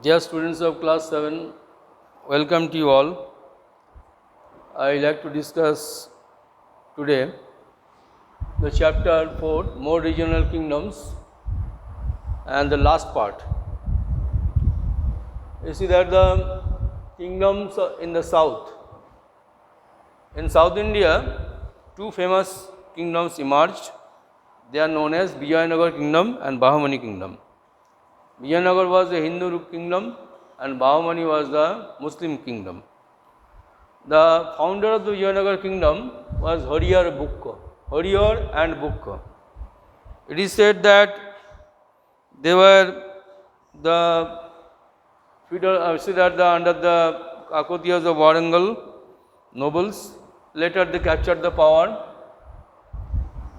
Dear students of class 7, welcome to you all. I like to discuss today the chapter 4, more regional kingdoms, and the last part. You see that the kingdoms in the south. In South India, two famous kingdoms emerged. They are known as Vijayanagar kingdom and Bahamani kingdom. Vijayanagar was a Hindu kingdom and Bahamani was the Muslim kingdom. The founder of the Vijayanagar kingdom was Hariyar Bukka. Hariyar and Bukka. It is said that they were the under the Kakotiyas of Warangal nobles. Later they captured the power.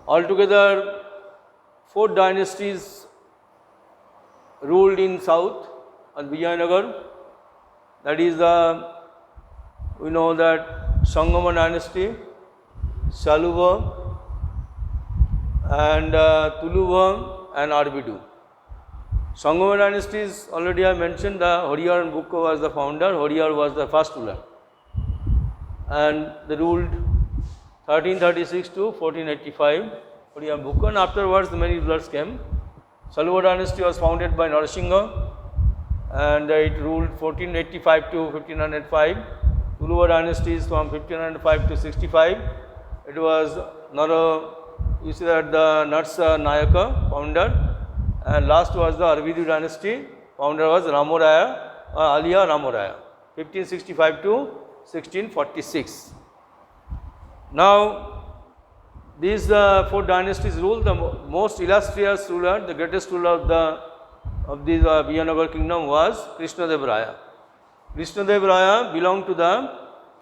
Altogether, 4 dynasties ruled in south and Vijayanagar. That is we know that Sangama dynasty, Saluva and Tuluva and Arbidu. Sangama dynasties already I mentioned, the Hariyar and Bukka was the founder. Hariyar was the first ruler and they ruled 1336 to 1485, Hariyar and Bukka, and afterwards many rulers came. Saluva dynasty was founded by Narasingha and it ruled 1485 to 1505. Tuluva dynasty is from 1505 to 65. It was you see that the Narsa Nayaka founder, and last was the Arvidu dynasty. Founder was Ramoraya, Aliya Ramoraya, 1565 to 1646. Now, these 4 dynasties rule. The most illustrious ruler, the greatest ruler of this Vijayanagar kingdom was Krishnadev Raya. Krishnadev Raya belonged to the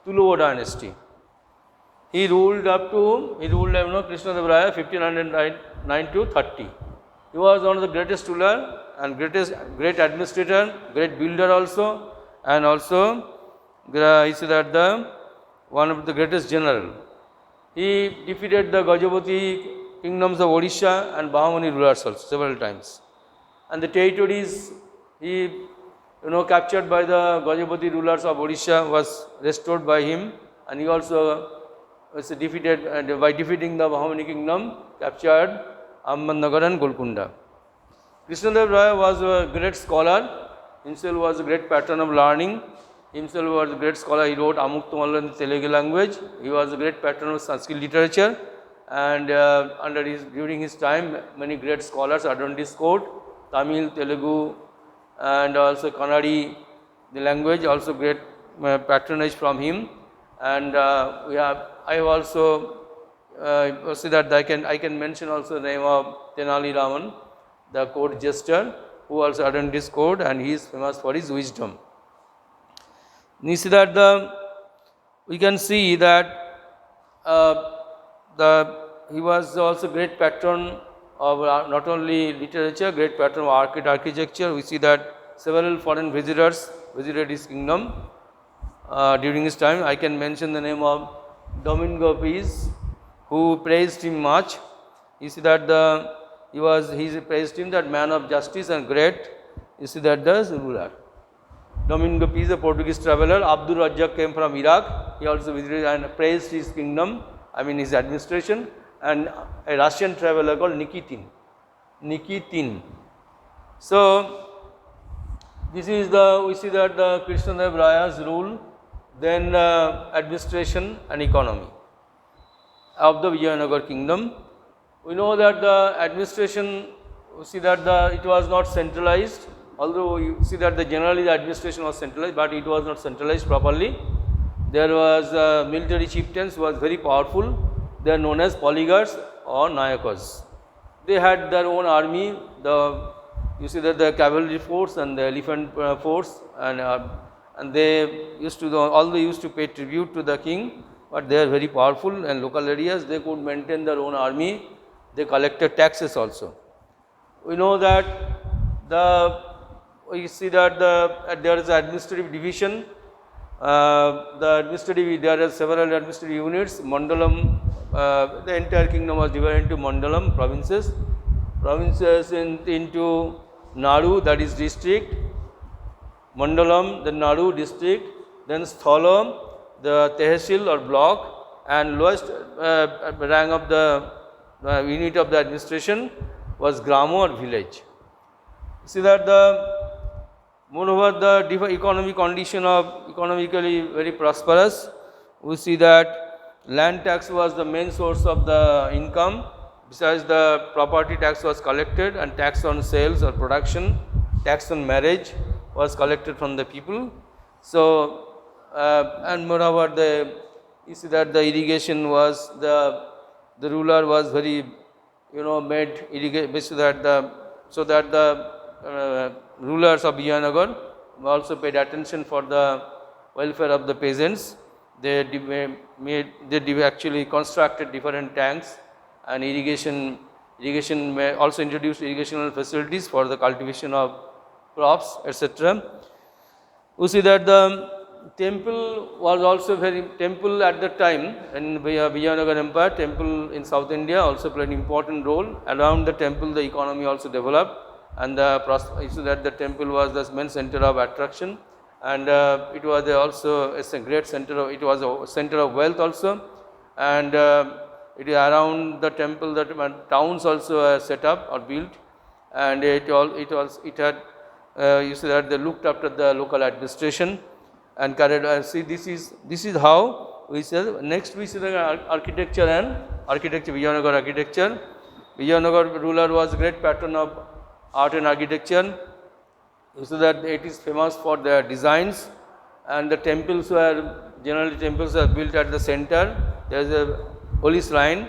Tuluva dynasty. He ruled Krishnadev Raya 1509 to 30. He was one of the greatest ruler and great administrator, great builder also, and also he said that one of the greatest general. He defeated the Gajapati kingdoms of Odisha and Bahamani rulers also several times. And the territories he captured by the Gajapati rulers of Odisha was restored by him, and he also was defeated by defeating the Bahamani kingdom, captured Ahmednagar and Golconda. Krishnadev Raya was a great scholar, himself was a great patron of learning, himself was a great scholar. He wrote Amuktamalla in the Telugu language. He was a great patron of Sanskrit literature, and during his time many great scholars adorned his court. Tamil, Telugu and also Kannadi, the language, also great patronage from him. And I have also see that I can mention also the name of Tenali Raman, the court jester, who also adorned his court, and he is famous for his wisdom. You see that we can see that he was also great patron of not only literature, great patron of architecture. We see that several foreign visitors visited his kingdom during his time. I can mention the name of Domingo Pais, who praised him much. You see that he praised him that man of justice and great. You see that the ruler. Domingo Pais, a Portuguese traveler. Abdul Razzaq came from Iraq. He also visited and praised his kingdom, his administration. And a Russian traveler called Nikitin. So, this is we see that the Krishnadev Raya's rule, then administration and economy of the Vijayanagar kingdom. We know that the administration, we see that it was not centralized, although you see that generally the administration was centralized, but it was not centralized properly. There was military chieftains who was very powerful. They are known as polygars or nayakas. They had their own army. You see that the cavalry force and the elephant force, and they used to pay tribute to the king, but they are very powerful. And local areas they could maintain their own army. They collected taxes also. We know that we see that there is an administrative division. There are several administrative units. Mandalam. The entire kingdom was divided into mandalam, provinces into Nadu, that is district, Mandalam, the Nadu district, then Sthalam, the Tehsil or block, and lowest rank of the unit of the administration was Gramo or village. See that moreover the economic condition of economically very prosperous. We see that land tax was the main source of the income. Besides, the property tax was collected, and tax on sales or production, tax on marriage was collected from the people. So, and moreover, you see that the irrigation was the ruler was very, made irrigation so that the rulers of Vijayanagar also paid attention for the welfare of the peasants. They actually constructed different tanks, and irrigation also introduced irrigational facilities for the cultivation of crops, etc. We see that the temple was also temple at that time in Vijayanagar Empire. Temple in South India also played an important role. Around the temple, the economy also developed, and you see that the temple was the main center of attraction, and it was also a great center. It was a center of wealth also, and it is around the temple that towns also set up or built, and it had you see that they looked after the local administration and carried. See, this is how we say. Next we see the architecture Vijayanagar architecture. Vijayanagar ruler was great patron of art and architecture. You see that it is famous for their designs, and the temples were built at the center. There is a holy shrine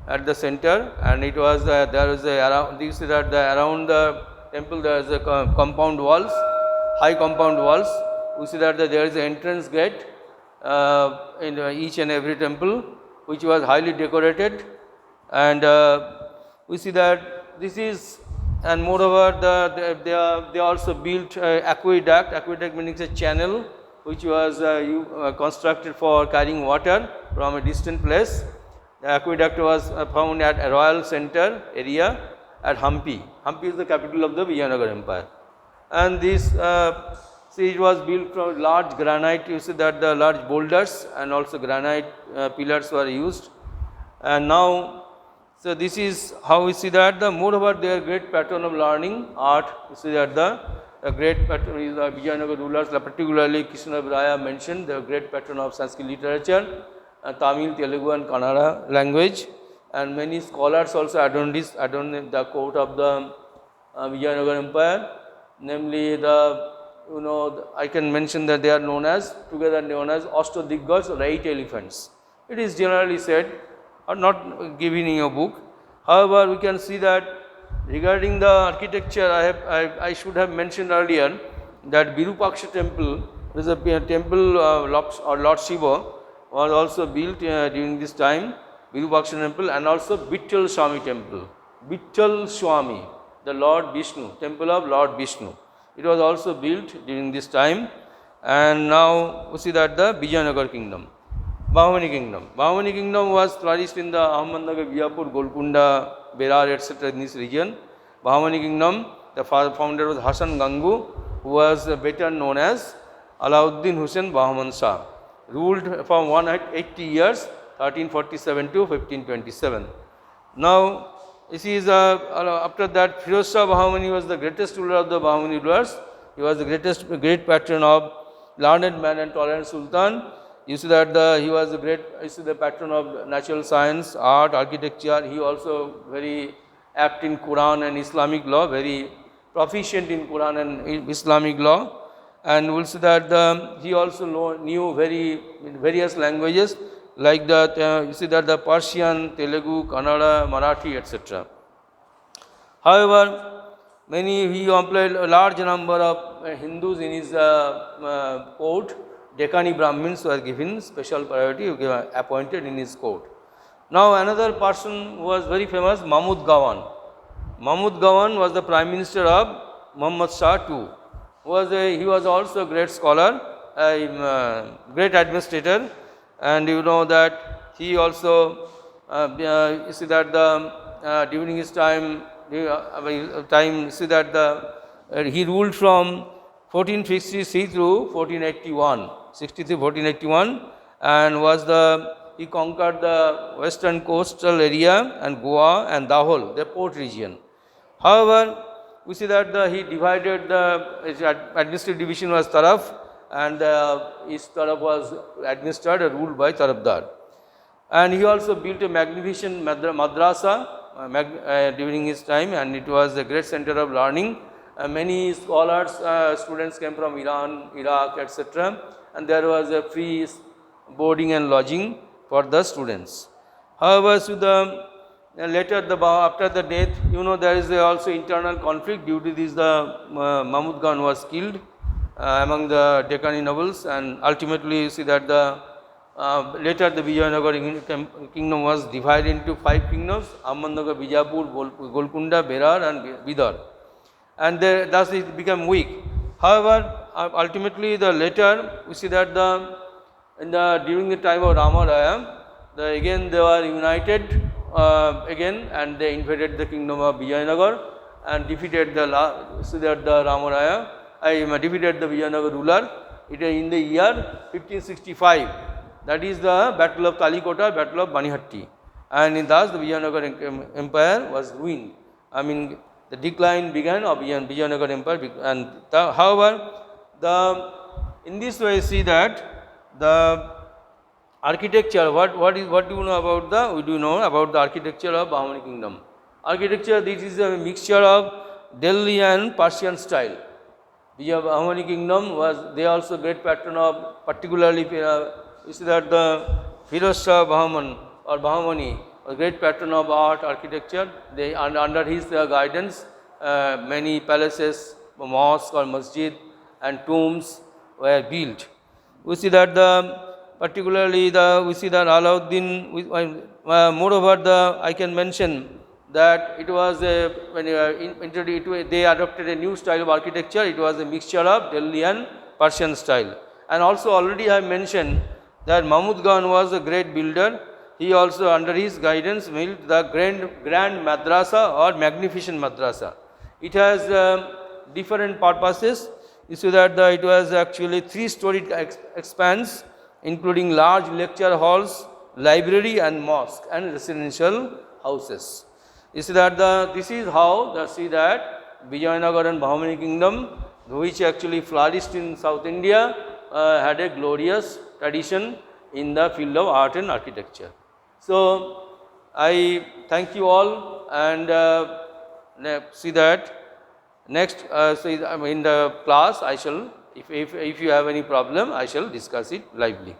at the center, and it was there is around. You see that around the temple there is a compound walls, high compound walls. We see that there is an entrance gate in each and every temple, which was highly decorated, and we see that this is. And moreover, they also built aqueduct. Aqueduct meaning a channel which was constructed for carrying water from a distant place. The aqueduct was found at a royal center area at Hampi. Hampi is the capital of the Vijayanagar Empire. And this, see, it was built from large granite. You see that the large boulders and also granite pillars were used. And now, so this is how we see that. Moreover, they are great patron of learning, art. You see that the great patron is the Vijayanagar rulers, particularly Krishnadeva Raya mentioned, the great patron of Sanskrit literature, Tamil, Telugu and Kannada language, and many scholars also adorned the court of the Vijayanagar Empire. Namely, I can mention that they are together known as Ashtadiggaj or 8 elephants. It is generally said, or not given in your book. However, we can see that regarding the architecture, I should have mentioned earlier that Virupaksha temple, there is a temple or Lord Shiva was also built during this time, Virupaksha temple, and also Vittal Swami temple. Vittal Swami, the Lord Vishnu, temple of Lord Vishnu. It was also built during this time, and now we see that the Vijayanagar kingdom. Bahamani kingdom was flourished in the Ahmednagar, Vijapur, Golconda, Berar, etc. in this region. Bahamani kingdom, the founder was Hasan Gangu, who was better known as Alauddin Hussain Bahman Shah. Ruled for 180 years, 1347 to 1527. Now, this is after that, Firoz Shah Bahamani was the greatest ruler of the Bahamani rulers. He was the great patron of learned man and tolerant sultan. You see that he was the patron of natural science, art, architecture. He also very apt in Quran and Islamic law, very proficient in Quran and Islamic law. And we'll see that he also knew various languages like you see that the Persian, Telugu, Kannada, Marathi, etc. However, he employed a large number of Hindus in his court. Deccani Brahmins were given special priority, appointed in his court. Now, another person who was very famous, Mahmud Gawan. Mahmud Gawan was the prime minister of Muhammad Shah II. He was also a great scholar, great administrator, and you know that he also, you see that during his time, you see that he ruled from 1463 through 1481, 63 1481, and he conquered the western coastal area and Goa and Dahol, the port region. However, we see that he divided his administrative division was Taraf, and his Taraf was administered or ruled by Tarafdar. And he also built a magnificent madrasa during his time, and it was a great center of learning. Many scholars, students came from Iran, Iraq, etc. And there was a free boarding and lodging for the students. However, so later after the death, there is also internal conflict. Due to this, Mahmud Khan was killed among the Deccani nobles, and ultimately you see that later the Vijayanagar kingdom was divided into 5 kingdoms: Ahmednagar, Bijapur, Golkunda, Berar and Bidar, and thus it became weak. However, ultimately later we see that during the time of Rama Raya, again they were united again, and they invaded the kingdom of Vijayanagar and defeated the Rama Raya. Defeated the Vijayanagar ruler. It is in the year 1565. That is the Battle of Talikota, Battle of Banihatti, and thus the Vijayanagar empire was ruined. The decline began of Vijayanagar empire, and however, in this way, see that the architecture. What do you know about we do know about the architecture of Bahmani kingdom. Architecture, this is a mixture of Delhi and Persian style. The Bahmani kingdom they also great patron of, particularly you see that the Firoz Shah Bahman or Bahmani was great patron of art, architecture. They under his guidance, many palaces, mosques or masjid and tombs were built. We see that particularly we see that Alauddin, moreover I can mention that it was when they adopted a new style of architecture. It was a mixture of Delhi and Persian style. And also already I mentioned that Mahmud Khan was a great builder. He also under his guidance built the grand madrasa or magnificent madrasa. It has different purposes. You see that it was actually 3-storied expanse, including large lecture halls, library and mosque and residential houses. You see that this is how see that Vijayanagar and Bahmani kingdom, which actually flourished in South India, had a glorious tradition in the field of art and architecture. So I thank you all, and see that next in the class I shall, if you have any problem, I shall discuss it lively.